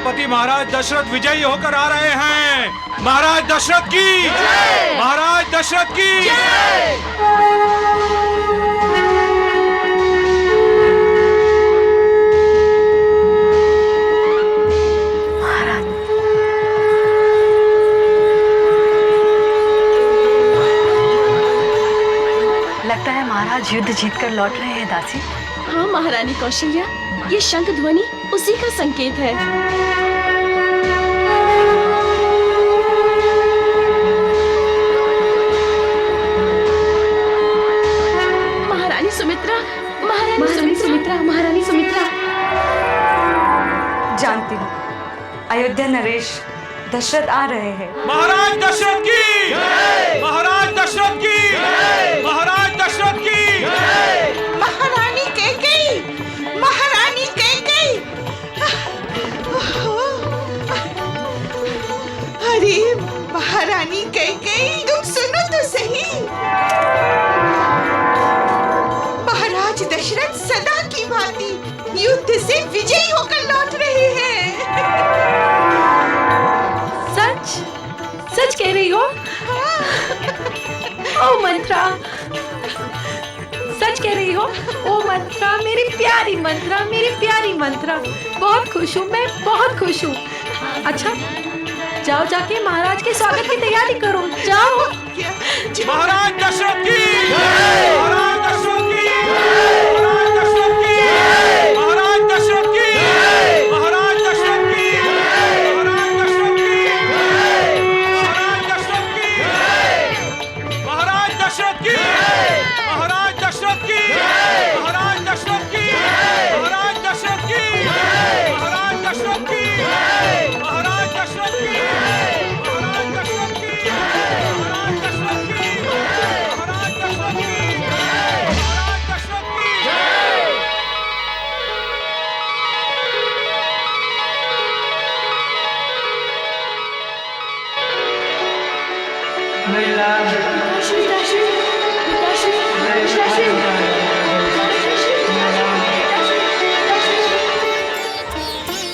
सेनापति महाराज दशरथ विजयी होकर आ रहे हैं। महाराज दशरथ की, महाराज दशरथ की। लगता है महाराज युद्ध जीतकर लौट रहे हैं दासी। हाँ महारानी कौशल्या, ये शंख ध्वनि उसी का संकेत है। महारानी सुमित्रा, महारानी सुमित्रा, महारानी सुमित्रा। जानती हूँ, अयोध्या नरेश दशरथ आ रहे हैं। महाराज दशरथ की, महाराज दशरथ की, महाराज दशरथ की। महारानी कैकेयी, महारानी कैकेयी। अरे महारानी कैकेयी, तुम सुनो तो सही। महाराज दशरथ सदा की भांति युद्ध से विजयी होकर लौट रहे हैं। सच कह रही हो? ओ मंत्रा, सच कह रही हो? ओ मंत्रा, मेरी प्यारी मंत्रा, मेरी प्यारी मंत्रा। बहुत खुश हूँ, मैं बहुत खुश हूँ। अच्छा, जाओ जाके महाराज के स्वागत की तैयारी करो, जाओ। महाराज दशरथ की, महाराज दशरथ की, महाराज दशरथ की, महाराज दशरथ की, महाराज दशरथ की, महाराज दशरथ की, महाराज दशरथ की, महाराज दशरथ की, महाराज दशरथ की, महाराज दशरथ की, महाराज दशरथ की, महाराज दशरथ की, महाराज दशरथ की, महाराज दशरथ की, महाराज दशरथ की, महाराज दशरथ की।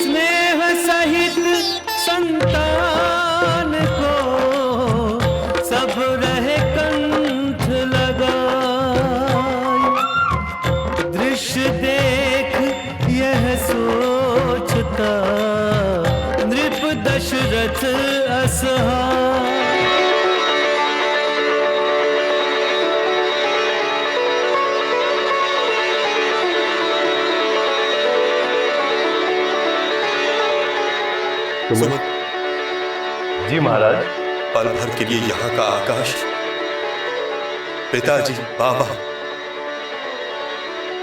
स्नेह सहित संतान को सब रहे कंठ लगाए। दृश्य देख यह सोचता नृप दशरथ असहाय। सुमन। जी महाराज। पल भर के लिए यहाँ का आकाश पिताजी, बाबा,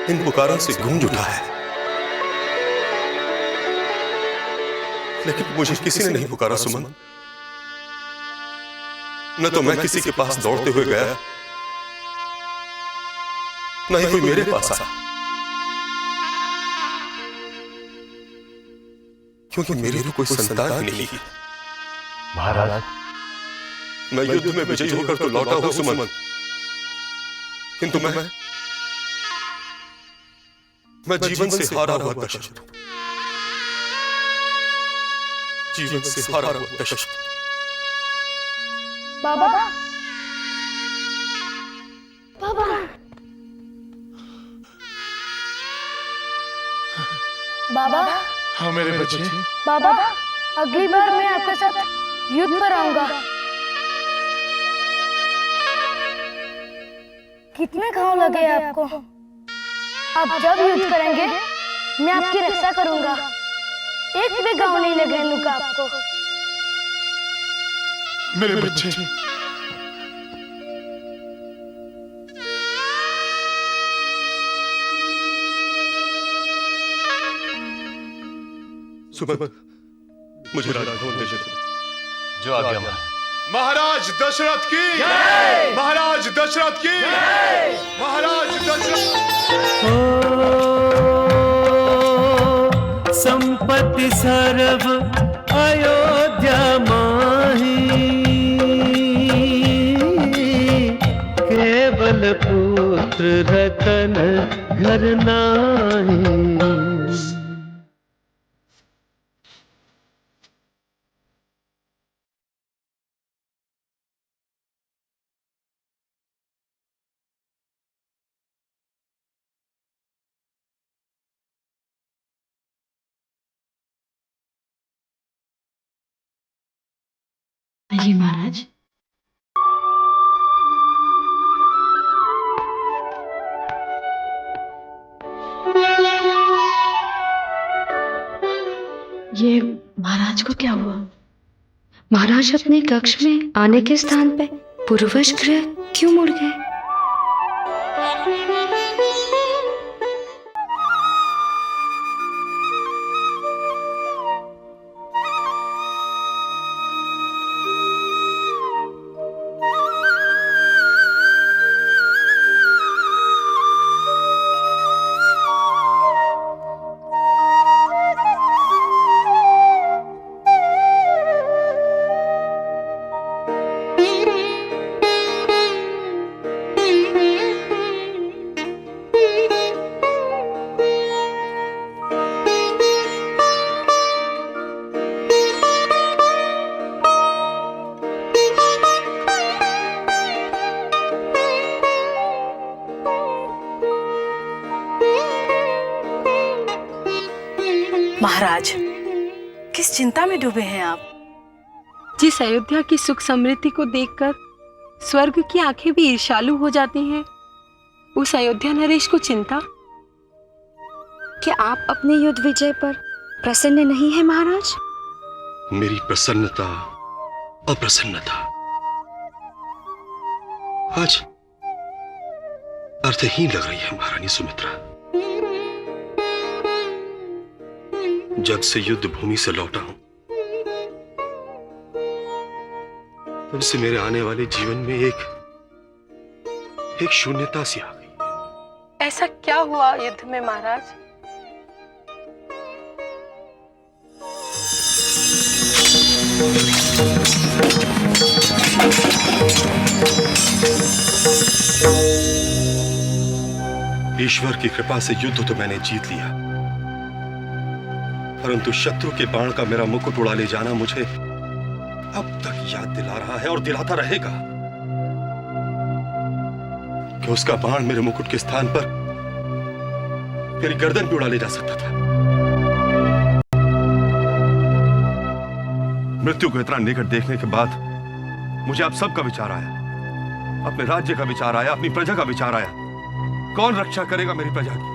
इन पुकारों से गूंज उठा है, लेकिन मुझे किसी ने नहीं पुकारा सुमन। न तो मैं किसी के पास दौड़ते हुए गया, न ही कोई मेरे पास आया, क्योंकि मेरी तो कोई संतान ही नहीं है। महाराज, मैं युद्ध में विजयी होकर तो लौटा हूं सुमन, किंतु मैं जीवन से हारा हुआ दशरथ हूं। जीवन से हारा हुआ दशरथ। बाबा, बाबा, बाबा। हाँ मेरे बच्चे। बाबा, अगली बार मैं आपके साथ युद्ध पर आऊंगा। कितने घाव लगे आपको? आप जब युद्ध करेंगे मैं आपकी रक्षा करूंगा। एक भी घाव नहीं लगने दूंगा आपको। मेरे बच्चे। सुमन, मुझे राजभवन ले चलो। जो आज्ञा महाराज दशरथ की, महाराज दशरथ की, महाराज दशरथ। संपत्ति सर्व अयोध्या माही, केवल पुत्र रतन घर नाही। जी महाराज। ये महाराज को क्या हुआ? महाराज अपने कक्ष में आने के स्थान पे पूर्वज ग्रह क्यों मुड़ गए? महाराज, किस चिंता में डूबे हैं आप? जिस अयोध्या की सुख समृद्धि को देखकर स्वर्ग की आंखें भी ईर्ष्यालु हो जाती हैं, उस अयोध्या नरेश को चिंता? क्या आप अपने युद्ध विजय पर प्रसन्न नहीं हैं महाराज? मेरी प्रसन्नता अप्रसन्नता आज अर्थहीन लग रही है महारानी सुमित्रा। जब से युद्ध भूमि से लौटा हूं, तब से मेरे आने वाले जीवन में एक शून्यता सी आ गई। ऐसा क्या हुआ युद्ध में महाराज? ईश्वर की कृपा से युद्ध तो मैंने जीत लिया, परंतु शत्रु के बाण का मेरा मुकुट उड़ा ले जाना मुझे अब तक याद दिला रहा है और दिलाता रहेगा कि उसका बाण मेरे मुकुट के स्थान पर मेरी गर्दन पे उड़ा ले जा सकता था। मृत्यु को इतना निकट देखने के बाद मुझे अब सबका विचार आया, अपने राज्य का विचार आया, अपनी प्रजा का विचार आया। कौन रक्षा करेगा मेरी प्रजा की?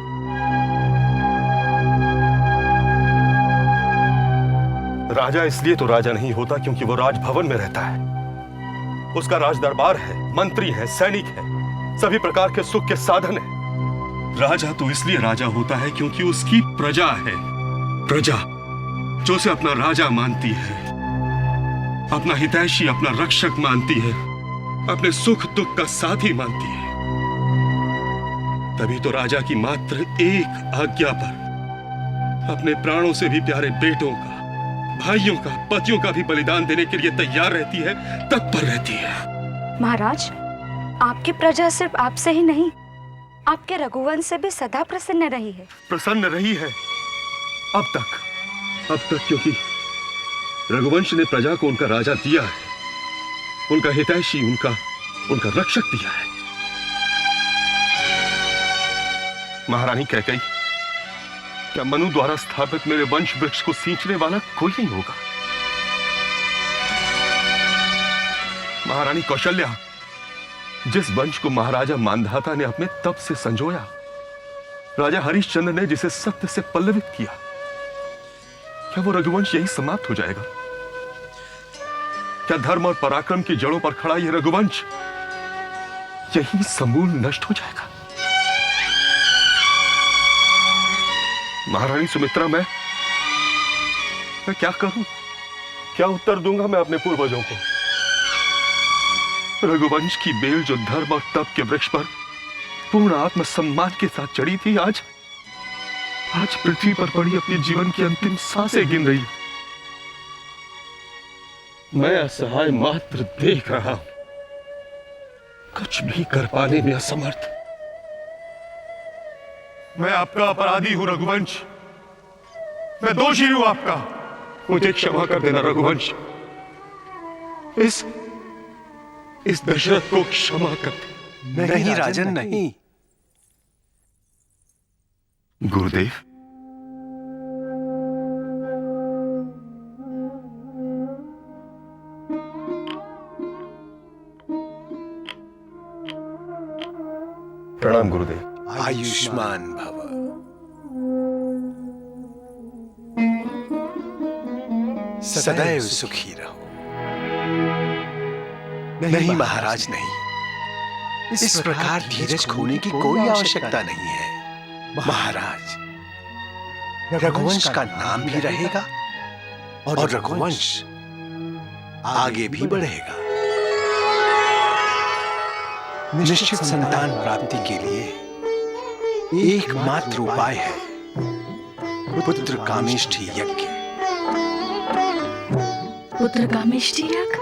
राजा इसलिए तो राजा नहीं होता क्योंकि वो राजभवन में रहता है। उसका राज दरबार है, मंत्री है, सैनिक है, सभी प्रकार के सुख के साधन है। राजा तो इसलिए राजा होता है क्योंकि उसकी प्रजा है, प्रजा जो उसे अपना राजा मानती है, अपना हितैषी, अपना रक्षक मानती है, अपने सुख दुख का साथी मानती है। तभी तो राजा की मात्र एक आज्ञा पर अपने प्राणों से भी प्यारे बेटों का, भाइयों का, पतियों का भी बलिदान देने के लिए तैयार रहती है, तत्पर रहती है। महाराज, आपकी प्रजा सिर्फ आपसे ही नहीं, आपके रघुवंश से भी सदा प्रसन्न रही है। प्रसन्न रही है अब तक क्योंकि रघुवंश ने प्रजा को उनका राजा दिया है, उनका हितैषी, उनका रक्षक दिया है। महारानी कैकेयी, क्या मनु द्वारा स्थापित मेरे वंश वृक्ष को सींचने वाला कोई नहीं होगा? महारानी कौशल्या, जिस वंश को महाराजा मांधाता ने अपने तप से संजोया, राजा हरिश्चंद्र ने जिसे सत्य से पल्लवित किया, क्या वो रघुवंश यही समाप्त हो जाएगा? क्या धर्म और पराक्रम की जड़ों पर खड़ा यह रघुवंश यही समूल नष्ट हो जाएगा? महारानी सुमित्रा, मैं क्या करूं? क्या उत्तर दूंगा मैं अपने पूर्वजों को? रघुवंश की बेल जो धर्म और तप के वृक्ष पर पूर्ण आत्मसम्मान के साथ चढ़ी थी, आज पृथ्वी पर पड़ी अपने जीवन की अंतिम सांसें गिन रही। मैं असहाय मात्र देख रहा हूं, कुछ भी कर पाने में असमर्थ। मैं आपका अपराधी हूं रघुवंश, मैं दोषी हूं आपका। मुझे क्षमा कर देना रघुवंश, इस दशरथ को क्षमा कर दे। नहीं राजन, नहीं। गुरुदेव, प्रणाम गुरुदेव। आयुष्मान भव। सदैव सुखी रहो। नहीं महाराज नहीं, इस प्रकार धीरज खोने की कोई आवश्यकता नहीं है। महाराज, रघुवंश का नाम भी रहेगा और रघुवंश आगे भी बढ़ेगा। निश्चित संतान प्राप्ति के लिए एकमात्र उपाय है पुत्र कामेष्ठी यज्ञ। पुत्र कामेष्ठी यज्ञ?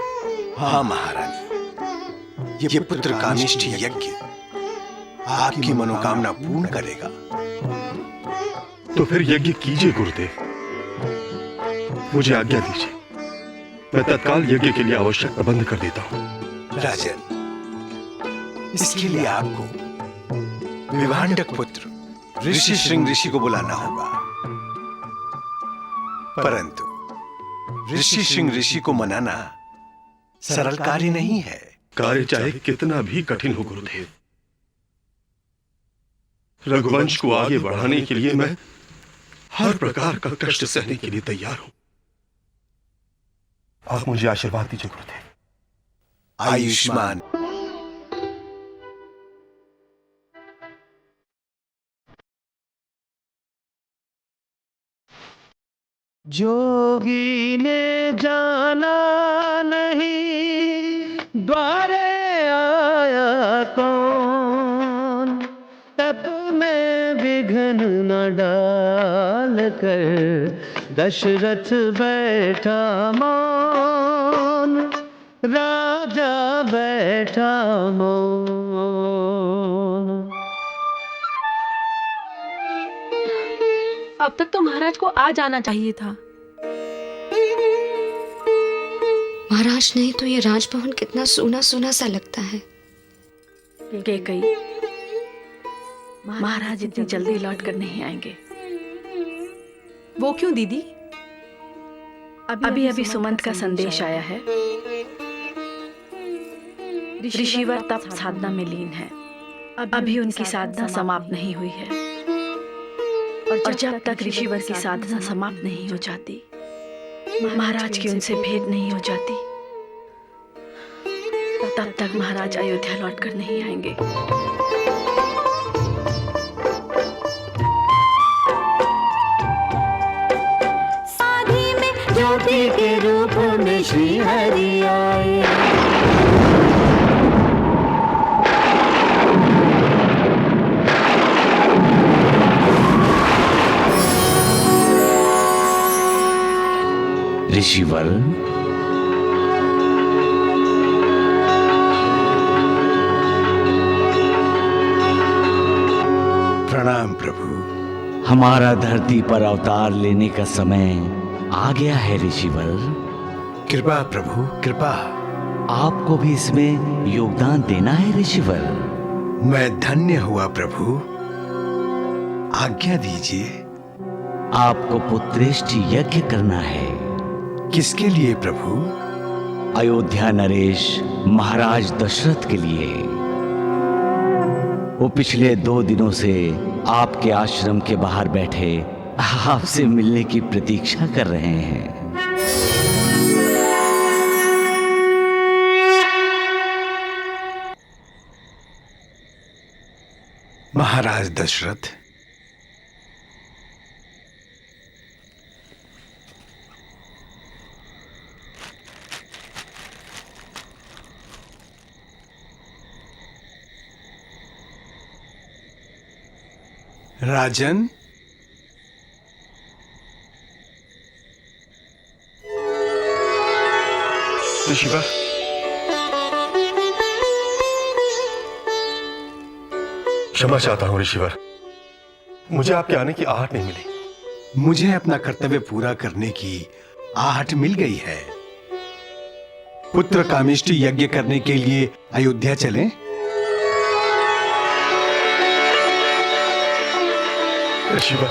हाँ महारानी, ये पुत्र कामेष्ठी यज्ञ आपकी मनोकामना पूर्ण करेगा। तो फिर यज्ञ कीजिए गुरुदेव, मुझे आज्ञा दीजिए, मैं तत्काल यज्ञ के लिए आवश्यक प्रबंध कर देता हूँ। राजन, इसके लिए आपको विभांडक पुत्र ऋषि श्रृंग ऋषि को बुलाना होगा, परंतु ऋषि श्रृंग ऋषि को मनाना सरल कार्य नहीं है। कार्य चाहे कितना भी कठिन हो गुरुदेव, रघुवंश को आगे बढ़ाने के लिए मैं हर प्रकार का कष्ट सहने के लिए तैयार हूं। आप मुझे आशीर्वाद दीजिए गुरुदेव। आयुष्मान। जोगी ने जाना नहीं द्वारे आया कौन, तप में विघ्न न डाल कर दशरथ बैठा मौन, राजा बैठा मौन। अब तक तो महाराज को आ जाना चाहिए था। महाराज नहीं तो ये राजभवन कितना सूना सूना सा लगता है। कैकेयी, महाराज इतनी जल्दी लौट कर नहीं आएंगे। वो क्यों दीदी? अभी अभी सुमंत का संदेश आया है। ऋषिवर तप साधना में लीन है, अभी उनकी साधना समाप्त नहीं हुई है, और जब तक ऋषिवर की साधना समाप्त नहीं हो जाती, महाराज की उनसे भेंट नहीं हो जाती, तब तक महाराज अयोध्या लौटकर नहीं आएंगे। साधी में ज्योति के रूप में श्री हरि आए। ऋषिवर, प्रणाम प्रभु। हमारा धरती पर अवतार लेने का समय आ गया है ऋषिवर। कृपा प्रभु कृपा। आपको भी इसमें योगदान देना है ऋषिवर। मैं धन्य हुआ प्रभु, आज्ञा दीजिए। आपको पुत्रेष्टि यज्ञ करना है। किसके लिए प्रभु? अयोध्या नरेश महाराज दशरथ के लिए। वो पिछले 2 दिनों से आपके आश्रम के बाहर बैठे आपसे मिलने की प्रतीक्षा कर रहे हैं। महाराज दशरथ, राजन, ऋषिवर, क्षमा चाहता हूं ऋषिवर, मुझे आपके आने की आहट नहीं मिली। मुझे अपना कर्तव्य पूरा करने की आहट मिल गई है। पुत्र कामेष्टि यज्ञ करने के लिए अयोध्या चलें? ऋषिवर,